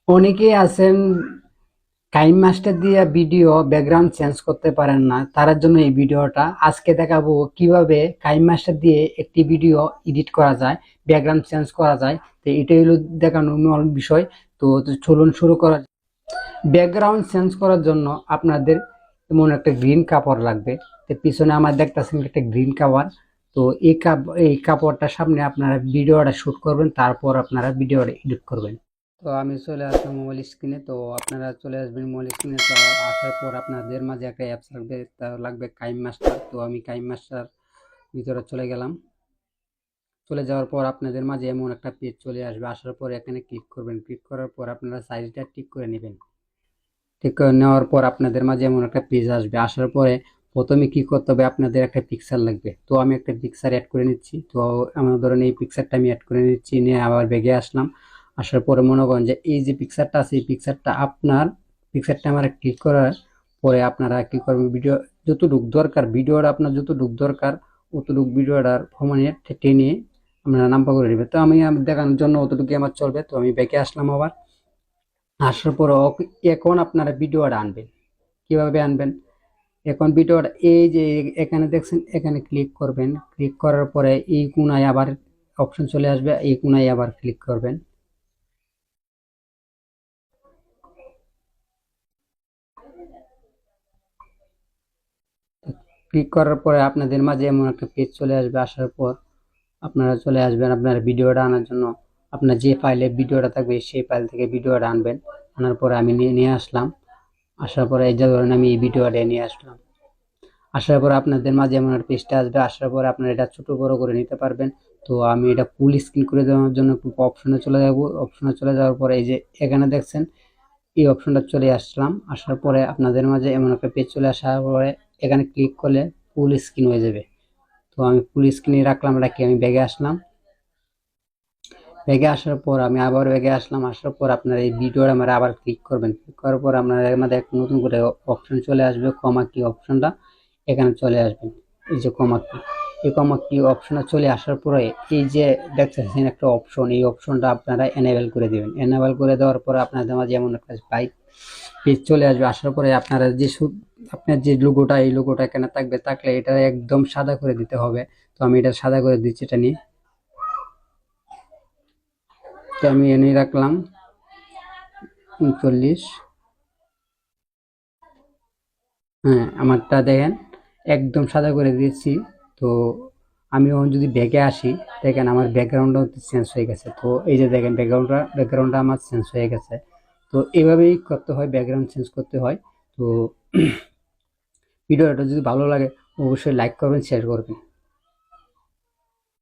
অনেকেই আছেন কাইম মাস্টার দিয়ে ভিডিও ব্যাকগ্রাউন্ড চেঞ্জ করতে পারেন না, তার জন্য এই ভিডিওটা আজকে দেখাবো কিভাবে কাইম মাস্টার দিয়ে একটি ভিডিও এডিট করা যায়, ব্যাকগ্রাউন্ড চেঞ্জ করা যায়। তো এটাই হলো দেখানোর মূল বিষয়। তো চলুন শুরু করা। ব্যাকগ্রাউন্ড চেঞ্জ করার জন্য আপনাদের এমন একটা গ্রিন কাপড় লাগবে। তো পিছনে আমার দেখতেছেন একটা গ্রিন কাপড়। তো এই কাপড়টার সামনে আপনারা ভিডিওটা শুট করবেন, তারপর আপনারা ভিডিওটা এডিট করবেন। তো আমি চলে আসলাম মোবাইল স্ক্রিনে। তো আপনারা চলে আসবেন মোবাইল স্ক্রিনে। তো আসার পর আপনাদের মাঝে একটা অ্যাপস লাগবে, তা লাগবে কাইম মাস্টার। তো আমি কাইম মাস্টার ভিতরে চলে গেলাম। চলে যাওয়ার পর আপনাদের মাঝে এমন একটা পেজ চলে আসবে। আসার পর এখানে ক্লিক করবেন। ক্লিক করার পর আপনারা সাইজটা ঠিক করে নেবেন। ঠিক করে নেওয়ার পর আপনাদের মাঝে এমন একটা পেজ আসবে। আসার পরে প্রথমে কি করতে হবে, আপনাদের একটা পিকচার লাগবে। তো আমি একটা পিকচার অ্যাড করে নিচ্ছি। তো আমার ধরেন এই পিকচারটা আমি অ্যাড করে নিচ্ছি, নিয়ে আবার ব্যাগে আসলাম। আসার পরে মনে করেন যে এই যে পিকচারটা আছে, এই পিকচারটা আমার ক্লিক করার পরে আপনারা কি করবেন, ভিডিও যতটুকু দরকার, ভিডিওটা আপনার যতটুকু দরকার অতটুকু ভিডিওটার ফরম্যাটে টেনে আপনারা নাম্বার করে নেবেন। তো আমি দেখানোর জন্য অতটুকু আমার চলবে। তো আমি ব্যাকে আসলাম আবার। আসার পর এখন আপনারা ভিডিওটা আনবেন। কিভাবে আনবেন, এখন ভিডিওটা এই যে এখানে দেখছেন, এখানে ক্লিক করবেন। ক্লিক করার পরে এই কোণায় আবার অপশন চলে আসবে, এই কোণায় আবার ক্লিক করবেন। ক্লিক করার পরে আপনাদের মাঝে এমন একটা পেজ চলে আসবে। আসার পর আপনারা চলে আসবেন আপনার ভিডিওটা আনার জন্য। আপনার যে ফাইলে ভিডিওটা থাকবে সেই ফাইল থেকে ভিডিওটা আনবেন। আনার পরে আমি নিয়ে আসলাম। আসার পরে এই যে ধরেন আমি এই ভিডিওটা নিয়ে আসলাম। আসার পর আপনাদের মাঝে এমন একটা পেজটা আসবে। আসার পর আপনারা এটা ছোট বড় করে নিতে পারবেন। তো আমি এটা ফুল স্ক্রিন করে দেওয়ার জন্য অপশনে চলে যাব। অপশনে চলে যাওয়ার পরে এই যে এখানে দেখছেন এই অপশনটা চলে আসলাম। আসার পরে আপনাদের মাঝে এমন একটা পেজ চলে আসার পরে এখানে ক্লিক করলে ফুল স্ক্রিন হয়ে যাবে। তো আমি ফুল স্ক্রিনে রাখলাম, রাখি আমি ব্যাগে আসলাম। ব্যাগে আসার পর আমি আবার ব্যাগে আসলাম। আসার পর আপনারা এই ভিডিওটা আমার আবার ক্লিক করবেন। ক্লিক করার পর আপনার মধ্যে একটা নতুন করে অপশন চলে আসবে, কমা কি অপশনটা এখানে চলে আসবেন। এই যে কমা কি, এই কমা কি অপশনে চলে আসার পরে এই যে দেখতেছেন একটা অপশন, এই অপশনটা আপনারা এনেবল করে দিবেন। এনেবল করে দেওয়ার পরে আপনাদের মাঝে যেমন একটা বাইক পেজ চলে আসবে। আসার পরে আপনারা যে আপনার যে লোগোটা, এই লোগোটা এখানে থাকবে, থাকলে এটা একদম সাদা করে দিতে হবে। তো আমি এটা সাদা করে দিচ্ছি, এটা নিয়ে। তো আমি এনে রাখলাম 39। হ্যাঁ, আমারটা দেখেন একদম সাদা করে দিয়েছি। তো আমি যদি ব্যাকে আসি, দেখেন আমার ব্যাকগ্রাউন্ডটাও চেঞ্জ হয়ে গেছে। তো এই যে দেখেন ব্যাকগ্রাউন্ডটা আমার চেঞ্জ হয়ে গেছে। তো এইভাবেই করতে হয়, ব্যাকগ্রাউন্ড চেঞ্জ করতে হয়। তো ভিডিওটা যদি ভালো লাগে অবশ্যই লাইক করবেন, শেয়ার করবেন।